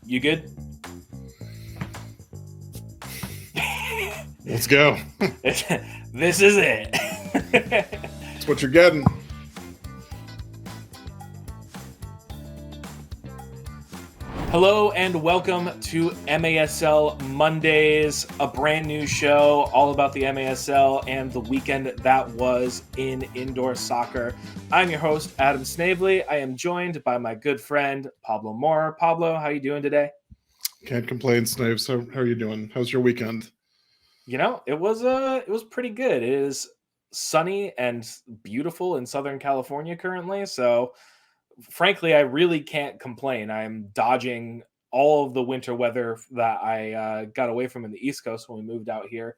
You good? Let's go. This is it. That's what you're getting. Hello and welcome to MASL Mondays, a brand new show all about the MASL and the weekend that was in indoor soccer. I'm your host, Adam Snavely. I am joined by my good friend, Pablo Maurer. Pablo, how are you doing today? Can't complain, Snave. So how are you doing? How's your weekend? You know, it was pretty good. It is sunny and beautiful in Southern California currently, so frankly, I really can't complain. I'm dodging all of the winter weather that I got away from in the East Coast when we moved out here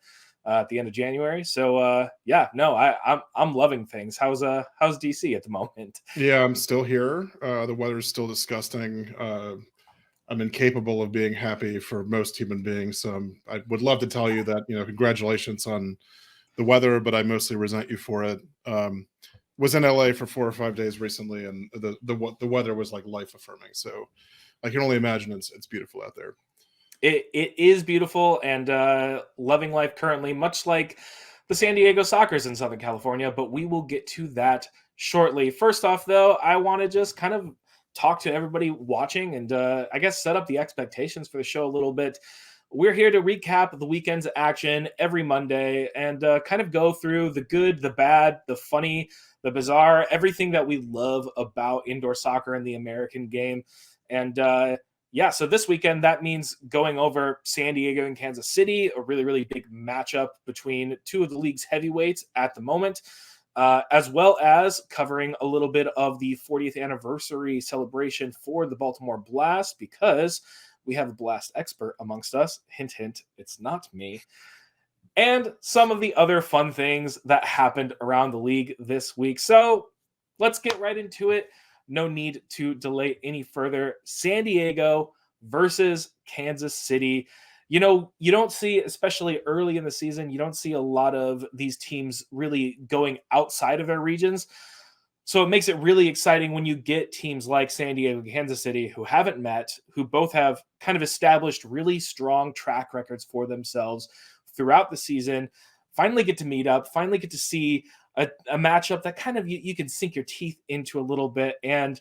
at the end of January. So I'm loving things. How's DC at the moment? Yeah, I'm still here. The weather's still disgusting. I'm incapable of being happy for most human beings. So I would love to tell you that, congratulations on the weather, but I mostly resent you for it. Was in LA for 4 or 5 days recently, and the weather was like life affirming. So I can only imagine it's beautiful out there. It is beautiful and loving life currently, much like the San Diego Sockers in Southern California, but we will get to that shortly. First off, though, I want to just kind of talk to everybody watching and I guess set up the expectations for the show a little bit. We're here to recap the weekend's action every Monday and kind of go through the good, the bad, the funny, the bizarre, everything that we love about indoor soccer and the American game. And so this weekend, that means going over San Diego and Kansas City, a really, really big matchup between two of the league's heavyweights at the moment, as well as covering a little bit of the 40th anniversary celebration for the Baltimore Blast, because we have a Blast expert amongst us. Hint, hint, it's not me. And some of the other fun things that happened around the league this week. So let's get right into it. No need to delay any further. San Diego versus Kansas City. You know, you don't see, especially early in the season, you don't see a lot of these teams really going outside of their regions. So it makes it really exciting when you get teams like San Diego and Kansas City who haven't met, who both have kind of established really strong track records for themselves throughout the season, finally get to meet up, finally get to see a matchup that kind of you can sink your teeth into a little bit. And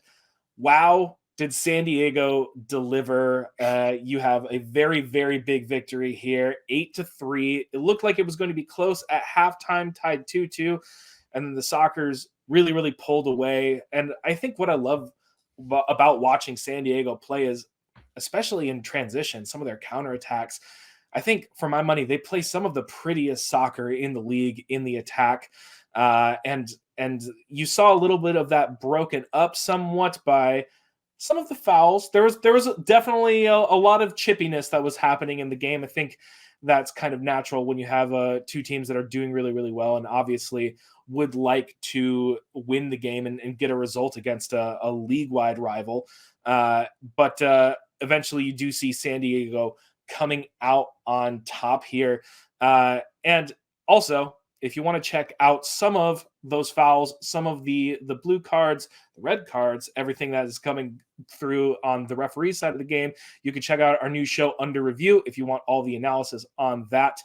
wow, did San Diego deliver. You have a very, very big victory here, 8-3. It looked like it was going to be close at halftime, tied 2-2. And then the Sockers really, really pulled away. And I think what I love about watching San Diego play is, especially in transition, some of their counterattacks, I think for my money, they play some of the prettiest soccer in the league in the attack. And you saw a little bit of that broken up somewhat by some of the fouls. There was definitely a lot of chippiness that was happening in the game. I think that's kind of natural when you have two teams that are doing really, really well and obviously would like to win the game and get a result against a league-wide rival. But eventually you do see San Diego coming out on top here. And also, if you want to check out some of those fouls, some of the blue cards, the red cards, everything that is coming through on the referee side of the game, you can check out our new show Under Review if you want all the analysis on that.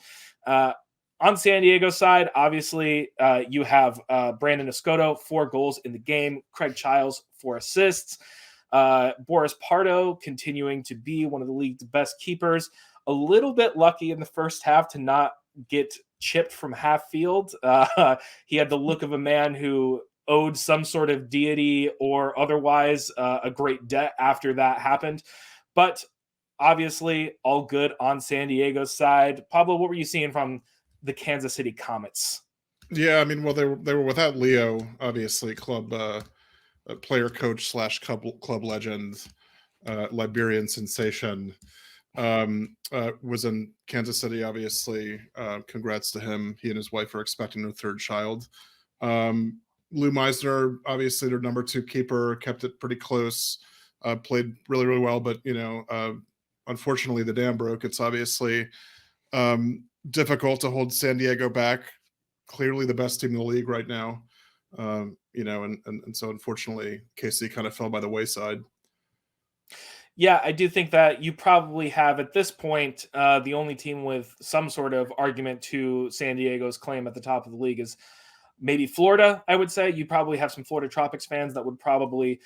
On San Diego's side, obviously, you have Brandon Escoto, 4 goals in the game, Craig Childs, 4 assists, Boris Pardo continuing to be one of the league's best keepers. A little bit lucky in the first half to not get chipped from half field. He had the look of a man who owed some sort of deity or otherwise a great debt after that happened. But obviously, all good on San Diego's side. Pablo, what were you seeing from the Kansas City Comets? Yeah, I mean, well, they were without Leo, obviously, club player coach / club legend, Liberian sensation. Was in Kansas City, obviously. Congrats to him. He and his wife are expecting a 3rd child. Lou Meisner, obviously their number 2 keeper, kept it pretty close, played really, really well, but unfortunately the dam broke. It's obviously difficult to hold San Diego back. Clearly the best team in the league right now. And so unfortunately KC kind of fell by the wayside. Yeah, I do think that you probably have at this point the only team with some sort of argument to San Diego's claim at the top of the league is maybe Florida. I would say you probably have some Florida Tropics fans that would probably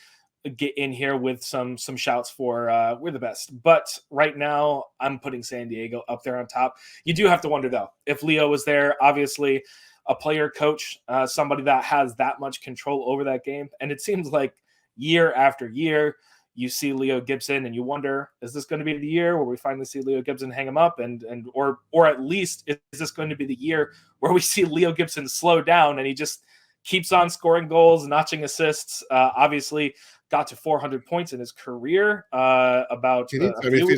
get in here with some shouts for we're the best. But right now, I'm putting San Diego up there on top. You do have to wonder though if Leo was there. Obviously, a player coach, somebody that has that much control over that game, and it seems like year after year you see Leo Gibson and you wonder, is this going to be the year where we finally see Leo Gibson hang him up or at least is this going to be the year where we see Leo Gibson slow down and he just keeps on scoring goals, notching assists, obviously got to 400 points in his career about He needs, a I mean, few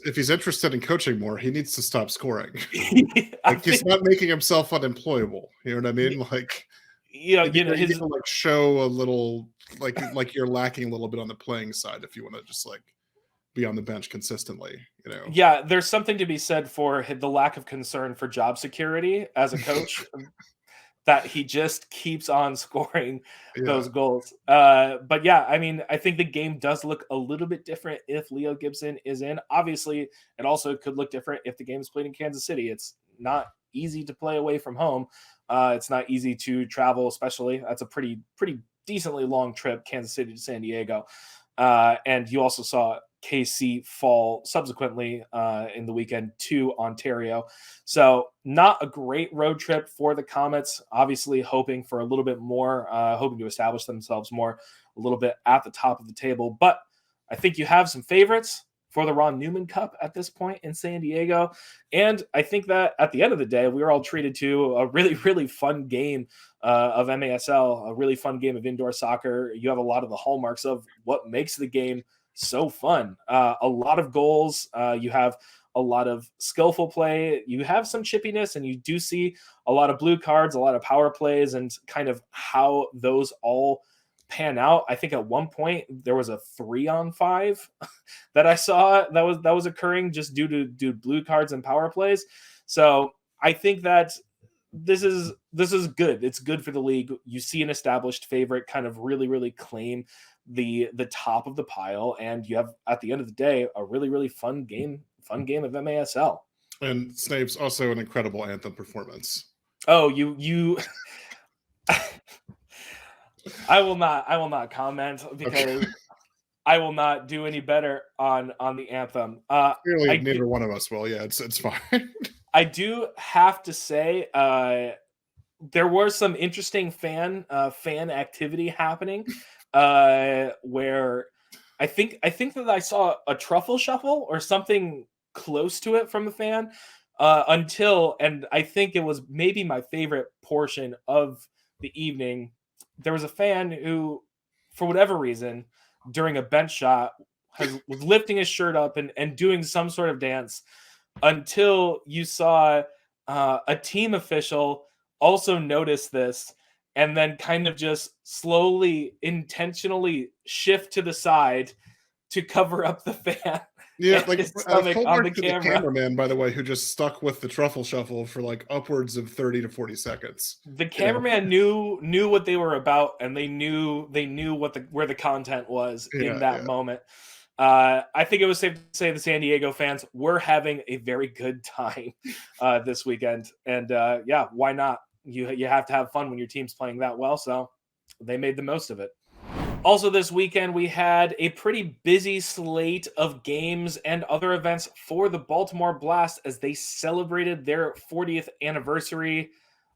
if he's interested in coaching more, he needs to stop scoring. He's think, not making himself unemployable. You know what I mean? Like, you you know need his to like show a little, like you're lacking a little bit on the playing side if you want to just like be on the bench consistently. You know? yeah, there's something to be said for the lack of concern for job security as a coach that he just keeps on scoring Yeah. those goals. But yeah, I mean, I think the game does look a little bit different if Leo Gibson is in. Obviously, it also could look different if the game is played in Kansas City. It's not easy to play away from home. It's not easy to travel, especially. That's a pretty decently long trip, Kansas City to San Diego. And you also saw KC fall subsequently in the weekend to Ontario. So not a great road trip for the Comets, obviously hoping for a little bit more, hoping to establish themselves more a little bit at the top of the table. But I think you have some favorites for the Ron Newman Cup at this point in San Diego. And I think that at the end of the day, we were all treated to a really fun game of MASL, a really fun game of indoor soccer. You have a lot of the hallmarks of what makes the game so fun. A lot of goals. You have a lot of skillful play. You have some chippiness, and you do see a lot of blue cards, a lot of power plays, and kind of how those all pan out. I think at one point there was a 3-on-5 that I saw that was occurring just due to blue cards and power plays. So I think that this is good. It's good for the league. You see an established favorite kind of really claim the top of the pile, and you have at the end of the day a really fun game of MASL. And Snape's also an incredible anthem performance. Oh, you I will not comment because Okay. I will not do any better on the anthem. Clearly, neither one of us will. Yeah, it's fine. I do have to say there was some interesting fan activity happening where I think that I saw a truffle shuffle or something close to it from a fan until, and I think it was maybe my favorite portion of the evening. There was a fan who, for whatever reason, during a bench shot, was lifting his shirt up and doing some sort of dance until you saw a team official also notice this and then kind of just slowly, intentionally shift to the side to cover up the fan Yeah, and like his stomach full on the mark to the camera. cameraman, by the way, who just stuck with the truffle shuffle for like upwards of 30 to 40 seconds. The You know? cameraman knew what they were about, and they knew what where the content was in Yeah, that yeah. moment. I think it was safe to say the San Diego fans were having a very good time this weekend, and yeah, why not? You have to have fun when your team's playing that well, so they made the most of it. Also, this weekend, we had a pretty busy slate of games and other events for the Baltimore Blast as they celebrated their 40th anniversary.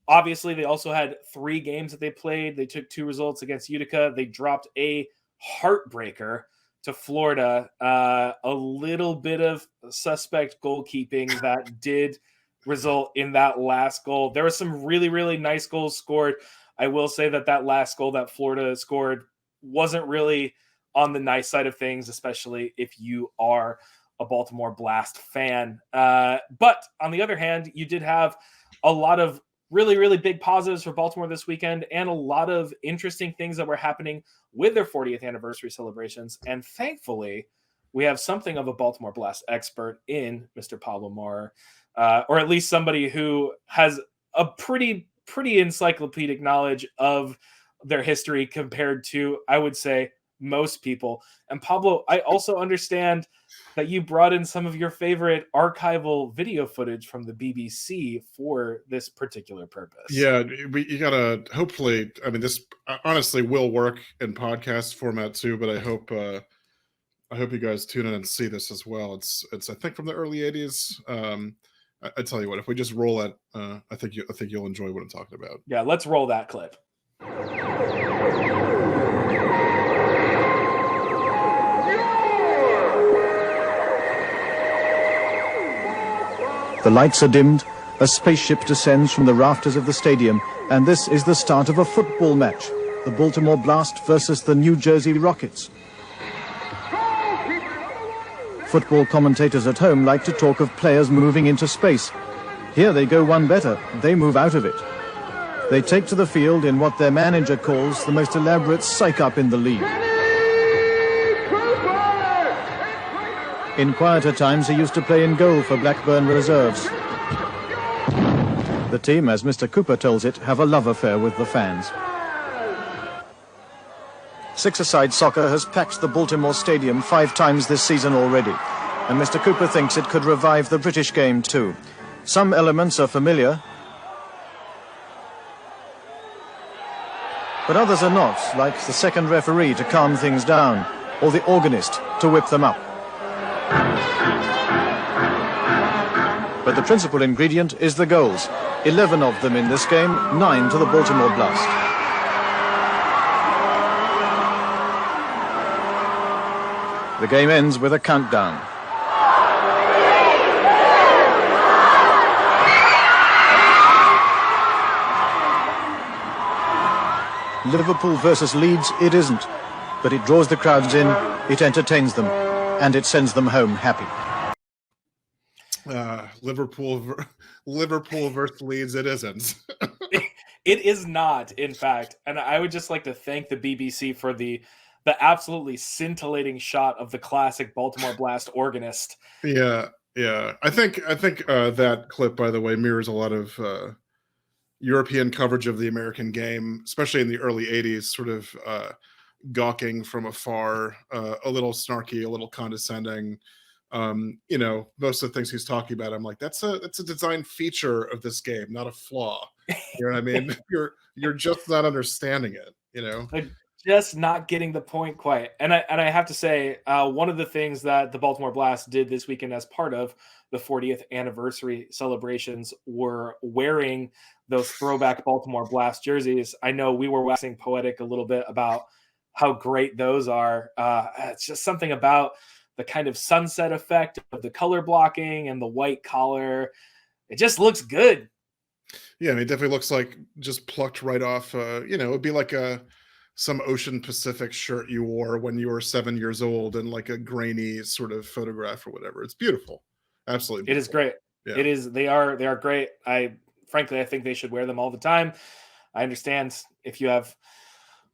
Obviously, they also had 3 games that they played. They took 2 results against Utica. They dropped a heartbreaker to Florida. A little bit of suspect goalkeeping that did result in that last goal. There were some really nice goals scored. I will say that last goal that Florida scored wasn't really on the nice side of things, especially if you are a Baltimore Blast fan. But on the other hand, you did have a lot of really big positives for Baltimore this weekend and a lot of interesting things that were happening with their 40th anniversary celebrations. And thankfully, we have something of a Baltimore Blast expert in Mr. Pablo Maurer, or at least somebody who has a pretty encyclopedic knowledge of their history compared to, I would say, most people. And Pablo, I also understand that you brought in some of your favorite archival video footage from the BBC for this particular purpose. Yeah, you gotta hopefully. I mean, this honestly will work in podcast format too, but I hope you guys tune in and see this as well. It's I think from the early '80s. I tell you what, if we just roll it, I think you'll enjoy what I'm talking about. Yeah, let's roll that clip. The lights are dimmed, a spaceship descends from the rafters of the stadium, and this is the start of a football match. The Baltimore Blast versus the New Jersey Rockets. Football commentators at home like to talk of players moving into space. Here they go one better, they move out of it. They take to the field in what their manager calls the most elaborate psych-up in the league. In quieter times, he used to play in goal for Blackburn Reserves. The team, as Mr. Cooper tells it, have a love affair with the fans. Six-a-side soccer has packed the Baltimore Stadium 5 times this season already, and Mr. Cooper thinks it could revive the British game too. Some elements are familiar, but others are not, like the second referee to calm things down, or the organist to whip them up. But the principal ingredient is the goals. 11 of them in this game, 9 to the Baltimore Blast. The game ends with a countdown. Liverpool versus Leeds, it isn't. But it draws the crowds in, it entertains them, and it sends them home happy. Liverpool versus Leeds, it isn't. It is not, in fact. And I would just like to thank the BBC for the absolutely scintillating shot of the classic Baltimore Blast organist. Yeah. I think that clip, by the way, mirrors a lot of European coverage of the American game, especially in the early '80s, sort of gawking from afar, a little snarky, a little condescending. Most of the things he's talking about, I'm like, that's a design feature of this game, not a flaw. You know what I mean? You're just not understanding it. Just not getting the point quite. And I have to say, one of the things that the Baltimore Blast did this weekend as part of the 40th anniversary celebrations were wearing those throwback Baltimore Blast jerseys. I know we were waxing poetic a little bit about how great those are. It's just something about the kind of sunset effect of the color blocking and the white collar. It just looks good. Yeah, I mean, it definitely looks like just plucked right off. It'd be like some Ocean Pacific shirt you wore when you were 7 years old and like a grainy sort of photograph or whatever. It's beautiful. Absolutely beautiful. It is great. Yeah. It is. They are great. I think they should wear them all the time. I understand if you have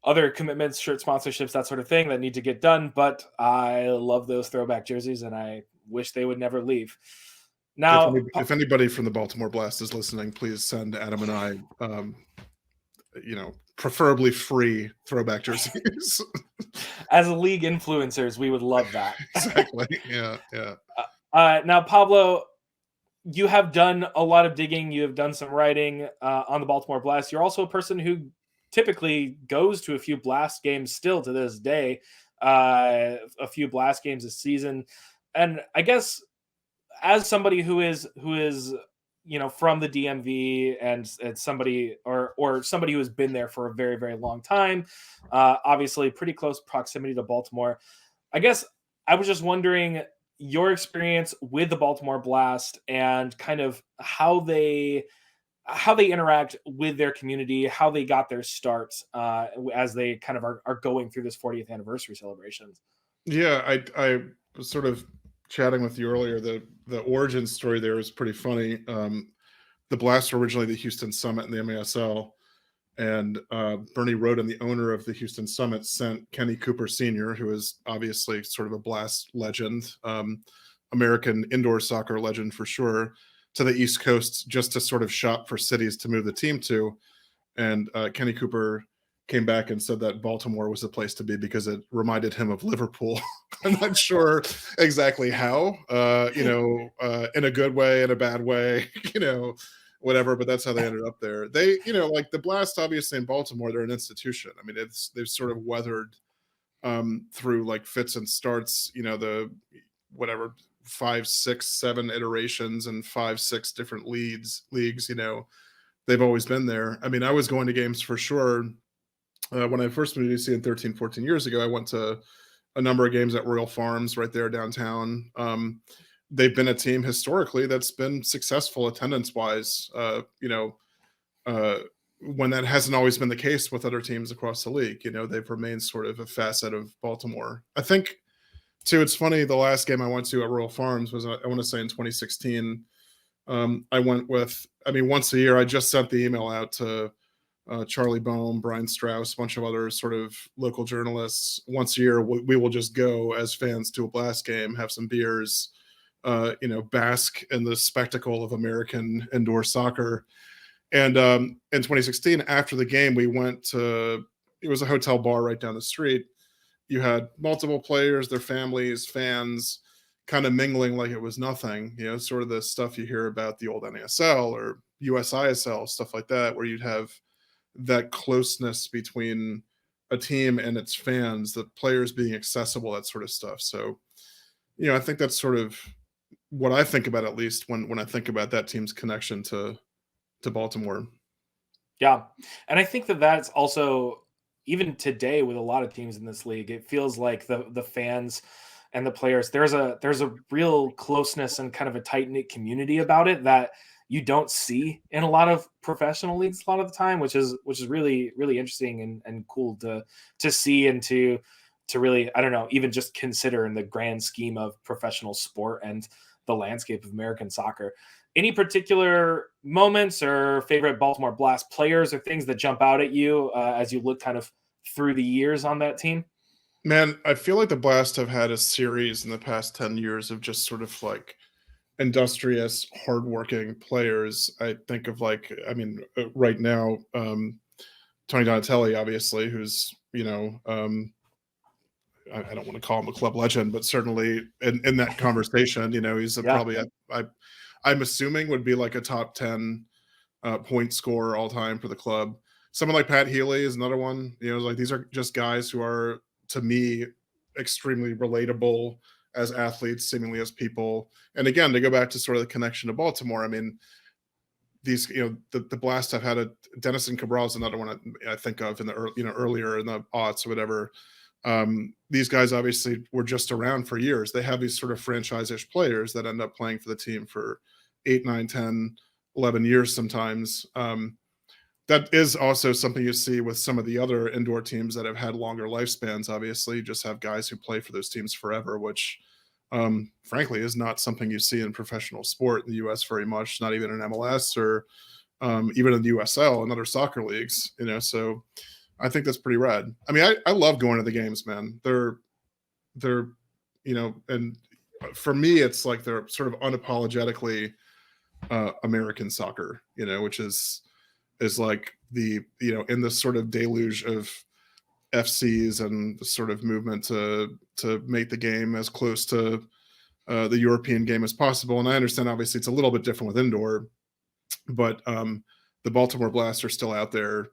other commitments, shirt sponsorships, that sort of thing that need to get done, but I love those throwback jerseys and I wish they would never leave. Now, if anybody from the Baltimore Blast is listening, please send Adam and I, preferably free throwback jerseys. As league influencers, we would love that. Exactly. Yeah. Now, Pablo, you have done a lot of digging. You have done some writing on the Baltimore Blast. You're also a person who typically goes to a few Blast games still to this day, a few Blast games this season. And I guess as somebody who is from the DMV and somebody or somebody who has been there for a very, very long time, obviously pretty close proximity to Baltimore, I guess I was just wondering your experience with the Baltimore Blast and kind of how they interact with their community, how they got their starts as they kind of are going through this 40th anniversary celebrations. Yeah, I was sort of chatting with you earlier. The origin story there is pretty funny. The Blast were originally the Houston Summit and the MASL, and Bernie Roden, the owner of the Houston Summit, sent Kenny Cooper Sr., who is obviously sort of a Blast legend, American indoor soccer legend for sure, to the East Coast just to sort of shop for cities to move the team to. And Kenny Cooper came back and said that Baltimore was the place to be because it reminded him of Liverpool. I'm not sure exactly how, in a good way, in a bad way, whatever, but that's how they ended up there. They, like the Blast, obviously in Baltimore, they're an institution. I mean, they've sort of weathered through like fits and starts, the whatever 5, 6, 7 iterations and 5, 6 different leagues, they've always been there. I mean, I was going to games for sure. When I first moved to DC 13, 14 years ago, I went to a number of games at Royal Farms right there downtown. They've been a team historically that's been successful attendance-wise, when that hasn't always been the case with other teams across the league. They've remained sort of a facet of Baltimore. I think, too, it's funny, the last game I went to at Royal Farms was, I want to say in 2016. I went with, once a year, I just sent the email out to Charlie Boehm, Brian Strauss, a bunch of other sort of local journalists. Once a year, we will just go as fans to a Blast game, have some beers, bask in the spectacle of American indoor soccer. And in 2016, after the game, we went to, it was a hotel bar right down the street. You had multiple players, their families, fans, kind of mingling like it was nothing, sort of the stuff you hear about the old NASL or USISL, stuff like that, where you'd have that closeness between a team and its fans, the players being accessible, that sort of stuff. So, I think that's sort of what I think about, at least when I think about that team's connection to Baltimore. Yeah. And I think that that's also, even today with a lot of teams in this league, it feels like the fans and the players, there's a real closeness and kind of a tight-knit community about it that you don't see in a lot of professional leagues a lot of the time, which is really, really interesting and cool to see, and to really, I don't know, even just consider in the grand scheme of professional sport and the landscape of American soccer. Any particular moments or favorite Baltimore Blast players or things that jump out at you as you look kind of through the years on that team? Man, I feel like the Blast have had a series in the past 10 years of just sort of like industrious, hardworking players. I think of right now, Tony Donatelli, obviously, who's, I don't want to call him a club legend, but certainly in that conversation, he's probably, I'm assuming would be like a top 10 point scorer all time for the club. Someone like Pat Healy is another one. Like these are just guys who are, to me, extremely relatable as athletes, seemingly as people. And again, to go back to sort of the connection to Baltimore, these, the Blast have had Denison Cabral is another one I think of in the earlier in the aughts or whatever. These guys obviously were just around for years. They have these sort of franchise-ish players that end up playing for the team for 8, 9, 10, 11 years sometimes. That is also something you see with some of the other indoor teams that have had longer lifespans. Obviously, you just have guys who play for those teams forever, which frankly is not something you see in professional sport in the U.S. very much, not even in MLS or even in the USL and other soccer leagues, so I think that's pretty rad. I love going to the games, man. They're and for me, it's like they're sort of unapologetically American soccer, which is like the, in this sort of deluge of FCs and the sort of movement to make the game as close to the European game as possible. And I understand, obviously, it's a little bit different with indoor, but the Baltimore Blast are still out there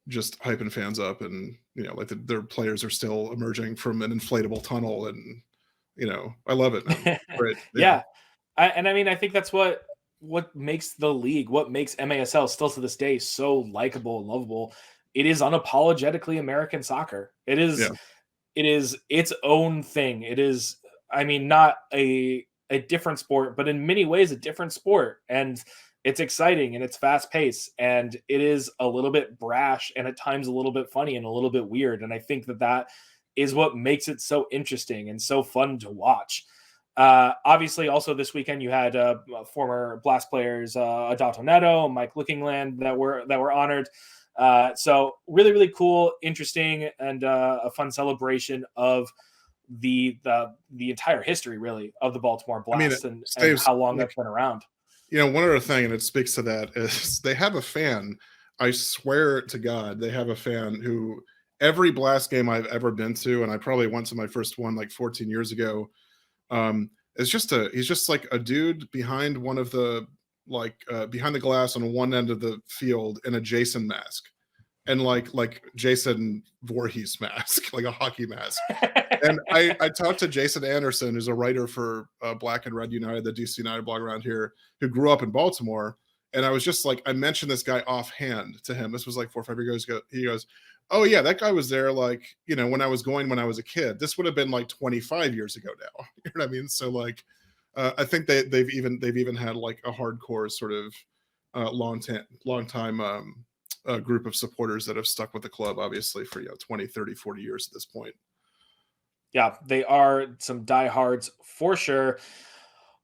just hyping fans up, and their players are still emerging from an inflatable tunnel, and I love it, man. Great. Yeah. I think that's what makes the league, what makes MASL still to this day so likable and lovable. It is unapologetically American soccer. It is its own thing. It is, not a different sport, but in many ways a different sport. And it's exciting and it's fast paced and it is a little bit brash and at times a little bit funny and a little bit weird. And I think that is what makes it so interesting and so fun to watch. Obviously, also this weekend you had former Blast players Adato Neto, Mike Lookingland that were honored. So really, really cool, interesting, and a fun celebration of the entire history, really, of the Baltimore Blast and how long that's been around. One other thing, and it speaks to that, is they have a fan I swear to God, they have a fan who every Blast game I've ever been to, and I probably went to my first one like 14 years ago. He's just like a dude behind one of the behind the glass on one end of the field in a Jason mask, and like Jason Voorhees mask, like a hockey mask. And I talked to Jason Anderson, who's a writer for Black and Red United, the DC United blog around here, who grew up in Baltimore. And I was just like, I mentioned this guy offhand to him. This was like 4 or 5 years ago. He goes, "Oh yeah, that guy was there like, when I was a kid. This would have been like 25 years ago now." You know what I mean? So like, I think they've even had like a hardcore sort of long time group of supporters that have stuck with the club, obviously, for 20, 30, 40 years at this point. Yeah, they are some diehards for sure.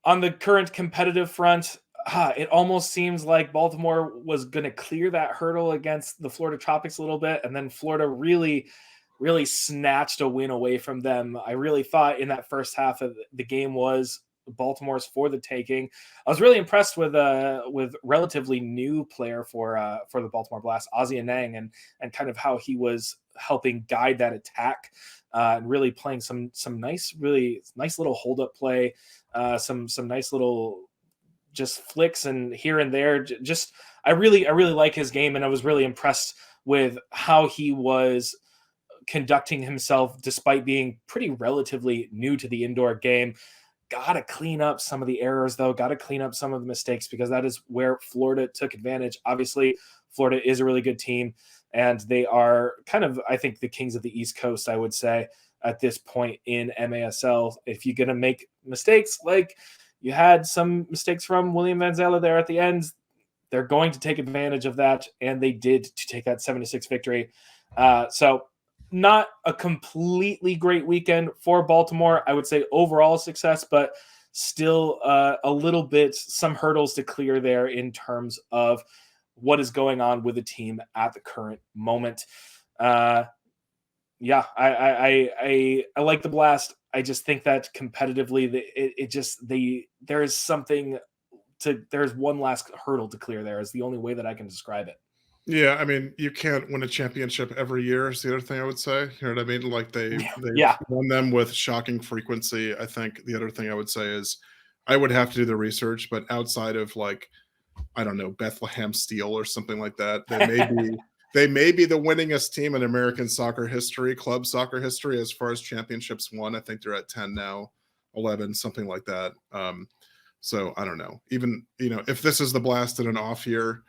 On the current competitive front, it almost seems like Baltimore was going to clear that hurdle against the Florida Tropics a little bit, and then Florida really, really snatched a win away from them. I really thought in that first half of the game was Baltimore's for the taking. I was really impressed with relatively new player for the Baltimore Blast, Ozzy Anang, and kind of how he was helping guide that attack. And really playing some nice, really nice little hold up play, some nice little just flicks and here and there. Just I really like his game, and I was really impressed with how he was conducting himself despite being pretty relatively new to the indoor game. Got to clean up some of the errors, though. Got to clean up some of the mistakes, because that is where Florida took advantage. Obviously, Florida is a really good team, and they are kind of, I think, the kings of the East Coast, I would say, at this point in MASL. If you're going to make mistakes, like you had some mistakes from William Van Zela there at the end, they're going to take advantage of that, and they did to take that 7-6 victory. So not a completely great weekend for Baltimore. I would say overall success, but still a little bit, some hurdles to clear there in terms of what is going on with the team at the current moment. Yeah, I like the Blast. I just think that competitively, there's one last hurdle to clear there, is the only way that I can describe it. Yeah, I mean, you can't win a championship every year is the other thing I would say. You know what I mean? Like they've Yeah. won them with shocking frequency. I think the other thing I would say is I would have to do the research, but outside of like, I don't know, Bethlehem Steel or something like that, they may be the winningest team in American soccer history, club soccer history, as far as championships won. I think they're at 10 now, 11, something like that. So I don't know. Even, if this is the Blast in an off year,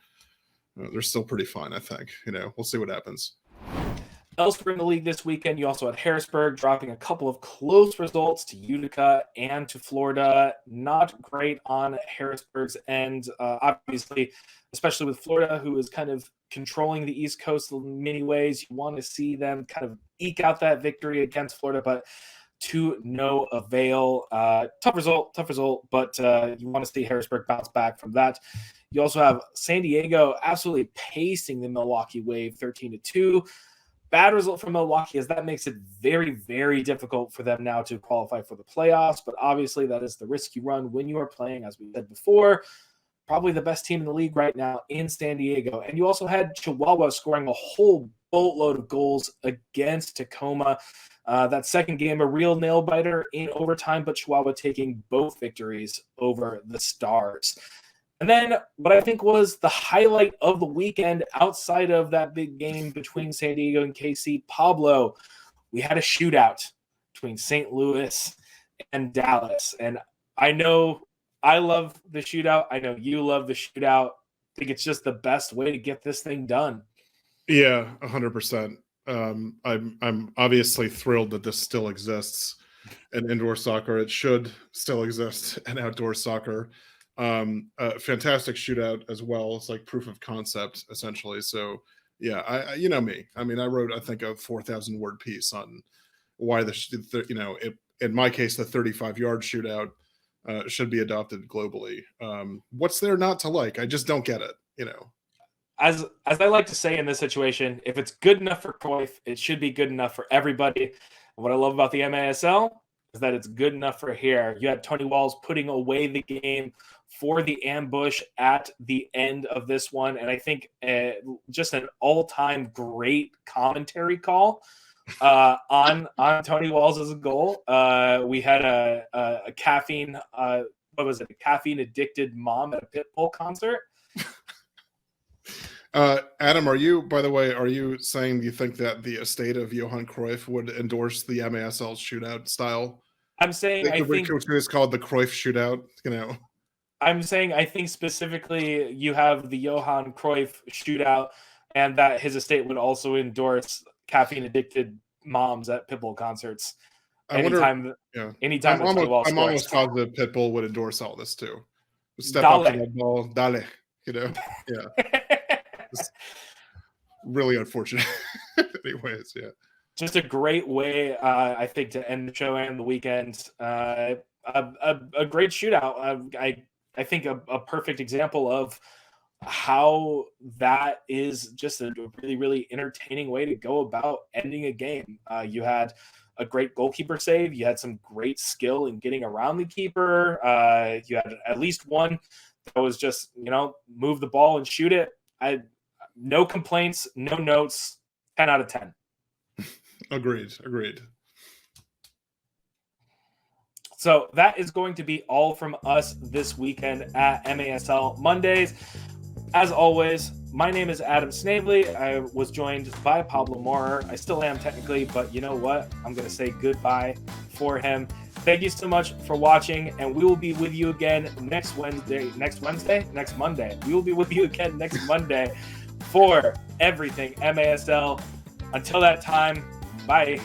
they're still pretty fine, I think. We'll see what happens. Elsewhere in the league this weekend, you also had Harrisburg dropping a couple of close results to Utica and to Florida. Not great on Harrisburg's end, obviously, especially with Florida, who is kind of controlling the East Coast in many ways. You want to see them kind of eke out that victory against Florida, but to no avail. Tough result, but you want to see Harrisburg bounce back from that. You also have San Diego absolutely pasting the Milwaukee Wave 13-2. Bad result from Milwaukee, as that makes it very, very difficult for them now to qualify for the playoffs. But obviously, that is the risk you run when you are playing, as we said before, probably the best team in the league right now in San Diego. And you also had Chihuahua scoring a whole boatload of goals against Tacoma. That second game, a real nail-biter in overtime, but Chihuahua taking both victories over the Stars. And then what I think was the highlight of the weekend outside of that big game between San Diego and KC, Pablo, we had a shootout between St. Louis and Dallas. And I know I love the shootout. I know you love the shootout. I think it's just the best way to get this thing done. Yeah, 100%. I'm obviously thrilled that this still exists in indoor soccer. It should still exist in outdoor soccer. A fantastic shootout as well. It's like proof of concept, essentially. So yeah, I you know me. I mean, I wrote, I think, a 4,000 word piece on why in my case, the 35-yard shootout should be adopted globally. What's there not to like? I just don't get it. As I like to say in this situation, if it's good enough for Cruyff, it should be good enough for everybody. What I love about the MASL, is that it's good enough for here. You had Tony Walls putting away the game for the ambush at the end of this one. And I think just an all-time great commentary call on Tony Walls' goal. We had a caffeine, a caffeine-addicted mom at a Pitbull concert. Adam, are you saying you think that the estate of Johan Cruyff would endorse the MASL shootout style? I'm saying I think it's called the Cruyff shootout, you know. I'm saying I think specifically you have the Johan Cruyff shootout, and that his estate would also endorse caffeine-addicted moms at Pitbull concerts. Anytime I'm almost positive Pitbull would endorse all this too. Step up to that ball, dale, you know. Yeah. Really unfortunate. Anyways, yeah. Just a great way, I think, to end the show and the weekend. A great shootout. I think a perfect example of how that is just a really, really entertaining way to go about ending a game. You had a great goalkeeper save. You had some great skill in getting around the keeper. You had at least one that was just, move the ball and shoot it. No complaints, no notes, 10 out of 10. Agreed. So that is going to be all from us this weekend at MASL Mondays. As always, my name is Adam Snavely. I was joined by Pablo Maurer. I still am technically, but you know what? I'm going to say goodbye for him. Thank you so much for watching, and we will be with you again next Monday. We will be with you again next Monday for everything MASL. Until that time, bye.